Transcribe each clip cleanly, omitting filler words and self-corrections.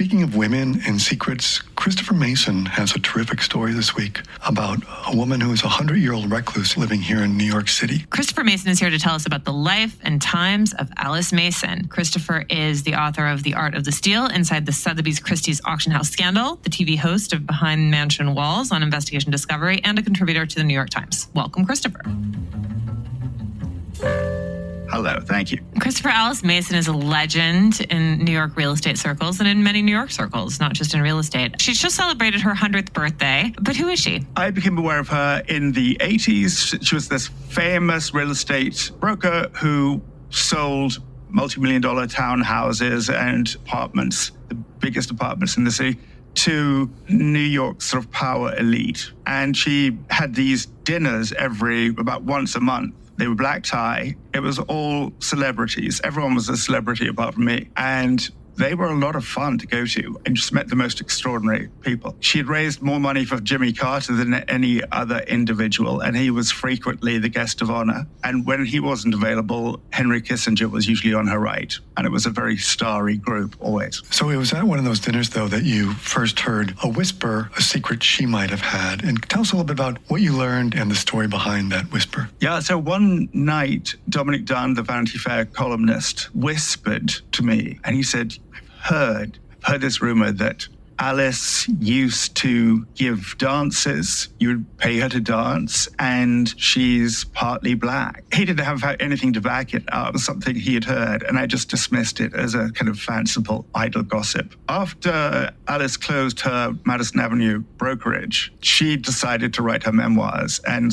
speaking of women and secrets, Christopher Mason has a terrific story this week about a woman who is a 100-year-old recluse living here in New York City. Christopher Mason is here to tell us about the life and times of Alice Mason. Christopher is the author of The Art of the Steal, Inside the Sotheby's Christie's Auction House Scandal, the TV host of Behind Mansion Walls on Investigation Discovery, and a contributor to the New York Times. Welcome, Christopher. Hello, thank you. Christopher, Alice Mason is a legend in New York real estate circles and in many New York circles, not just in real estate. She's just celebrated her 100th birthday, but who is she? I became aware of her in the 80s. She was this famous real estate broker who sold multi-million-dollar townhouses and apartments, the biggest apartments in the city, to New York's sort of power elite. And she had these dinners about once a month. They were black tie. It was all celebrities. Everyone was a celebrity apart from me. And they were a lot of fun to go to and just met the most extraordinary people. She had raised more money for Jimmy Carter than any other individual, and he was frequently the guest of honor. And when he wasn't available, Henry Kissinger was usually on her right. And it was a very starry group always. So it was at one of those dinners, though, that you first heard a whisper, a secret she might have had. And tell us a little bit about what you learned and the story behind that whisper. Yeah, so one night, Dominic Dunn, the Vanity Fair columnist, whispered to me, and he said, I've heard this rumor that Alice used to give dances. You would pay her to dance, and she's partly black. He didn't have anything to back it up. It was something he had heard, and I just dismissed it as a kind of fanciful, idle gossip. After Alice closed her Madison Avenue brokerage, she decided to write her memoirs, and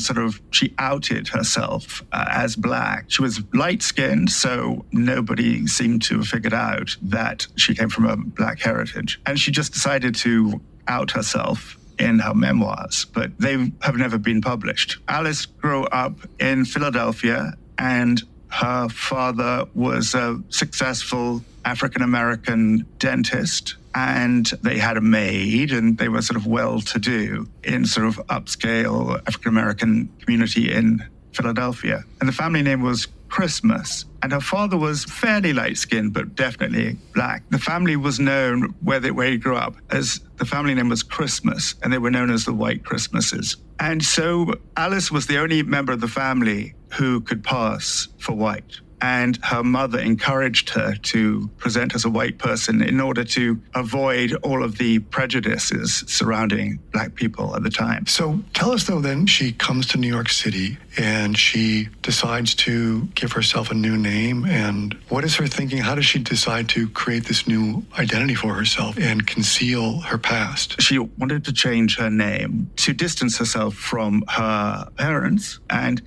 she outed herself as black. She was light-skinned, so nobody seemed to have figured out that she came from a black heritage. And she just decided to out herself in her memoirs, but they have never been published. Alice grew up in Philadelphia, and her father was a successful African-American dentist, and they had a maid, and they were well-to-do in upscale African-American community in Philadelphia. And the family name was Christmas. And her father was fairly light-skinned, but definitely black. The family was known, where he grew up, as the family name was Christmas, and they were known as the White Christmases. And so Alice was the only member of the family who could pass for white. And her mother encouraged her to present as a white person in order to avoid all of the prejudices surrounding black people at the time. So tell us, though, then she comes to New York City and she decides to give herself a new name. And what is her thinking? How does she decide to create this new identity for herself and conceal her past? She wanted to change her name to distance herself from her parents, and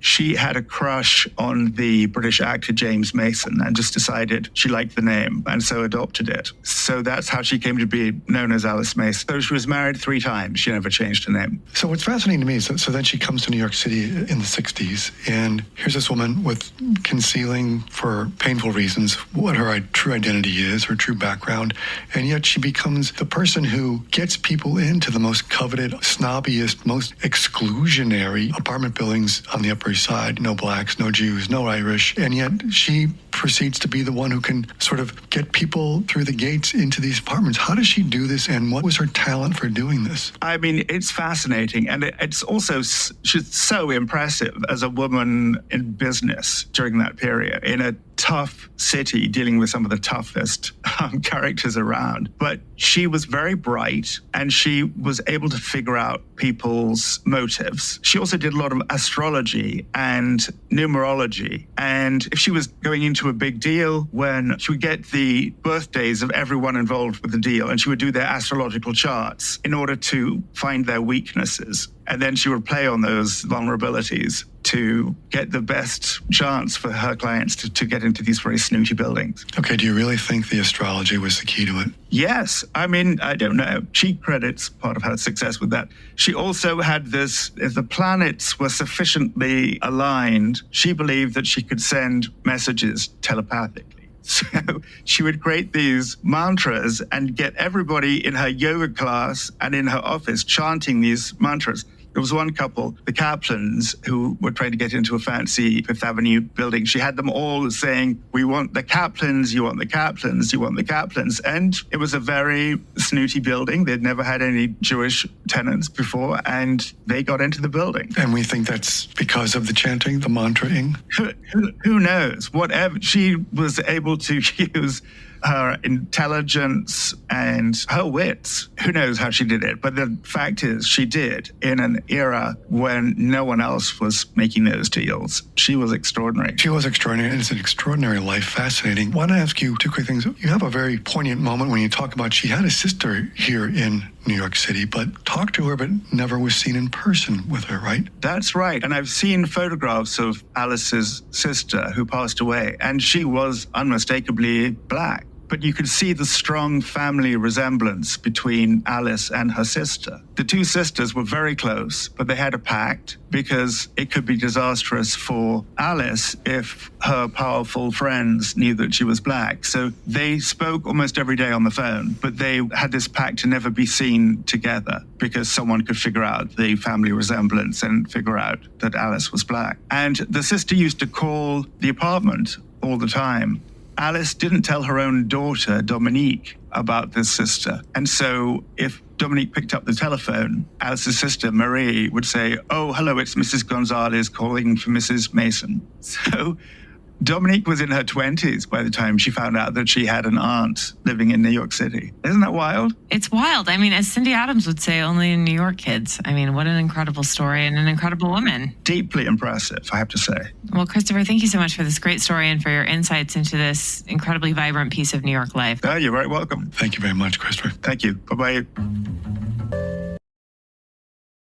she had a crush on the British actor James Mason and just decided she liked the name and so adopted it. So that's how she came to be known as Alice Mason. So she was married 3 times. She never changed her name. So what's fascinating to me is so then she comes to New York City in the 60s, and here's this woman with concealing for painful reasons what her true identity is, her true background, and yet she becomes the person who gets people into the most coveted, snobbiest, most exclusionary apartment buildings on the Upper East Side. No blacks, no Jews, no Irish, and yet she proceeds to be the one who can get people through the gates into these apartments. How does she do this, and what was her talent for doing this? I mean, it's fascinating, and it's also, she's so impressive as a woman in business during that period, in a tough city dealing with some of the toughest characters around. But she was very bright, and she was able to figure out people's motives. She also did a lot of astrology and numerology. And if she was going into a big deal, when she would get the birthdays of everyone involved with the deal, and she would do their astrological charts in order to find their weaknesses. And then she would play on those vulnerabilities to get the best chance for her clients to get into these very snooty buildings. Okay, do you really think the astrology was the key to it? Yes. I mean, I don't know. She credits part of her success with that. She also had this, if the planets were sufficiently aligned, she believed that she could send messages telepathically. So she would create these mantras and get everybody in her yoga class and in her office chanting these mantras. There was one couple, the Kaplans, who were trying to get into a fancy Fifth Avenue building. She had them all saying, we want the Kaplans, you want the Kaplans, you want the Kaplans. And it was a very snooty building. They'd never had any Jewish tenants before, and they got into the building. And we think that's because of the chanting, the mantra-ing? Who knows? Whatever. She was able to use her intelligence and her wits. Who knows how she did it? But the fact is, she did in an era when no one else was making those deals. She was extraordinary. She was extraordinary, and it's an extraordinary life. Fascinating. I want to ask you two quick things. You have a very poignant moment when you talk about she had a sister here in New York City, but talked to her, but never was seen in person with her, right? That's right. And I've seen photographs of Alice's sister who passed away, and she was unmistakably Black. But you could see the strong family resemblance between Alice and her sister. The two sisters were very close, but they had a pact because it could be disastrous for Alice if her powerful friends knew that she was Black. So they spoke almost every day on the phone, but they had this pact to never be seen together because someone could figure out the family resemblance and figure out that Alice was Black. And the sister used to call the apartment all the time. Alice didn't tell her own daughter, Dominique, about this sister. And so if Dominique picked up the telephone, Alice's sister, Marie, would say, oh, hello, it's Mrs. Gonzalez calling for Mrs. Mason. So Dominique was in her 20s by the time she found out that she had an aunt living in New York City. Isn't that wild? It's wild. I mean, as Cindy Adams would say, only in New York kids. I mean, what an incredible story and an incredible woman. Deeply impressive, I have to say. Well, Christopher, thank you so much for this great story and for your insights into this incredibly vibrant piece of New York life. Oh, you're very welcome. Thank you very much, Christopher. Thank you. Bye-bye.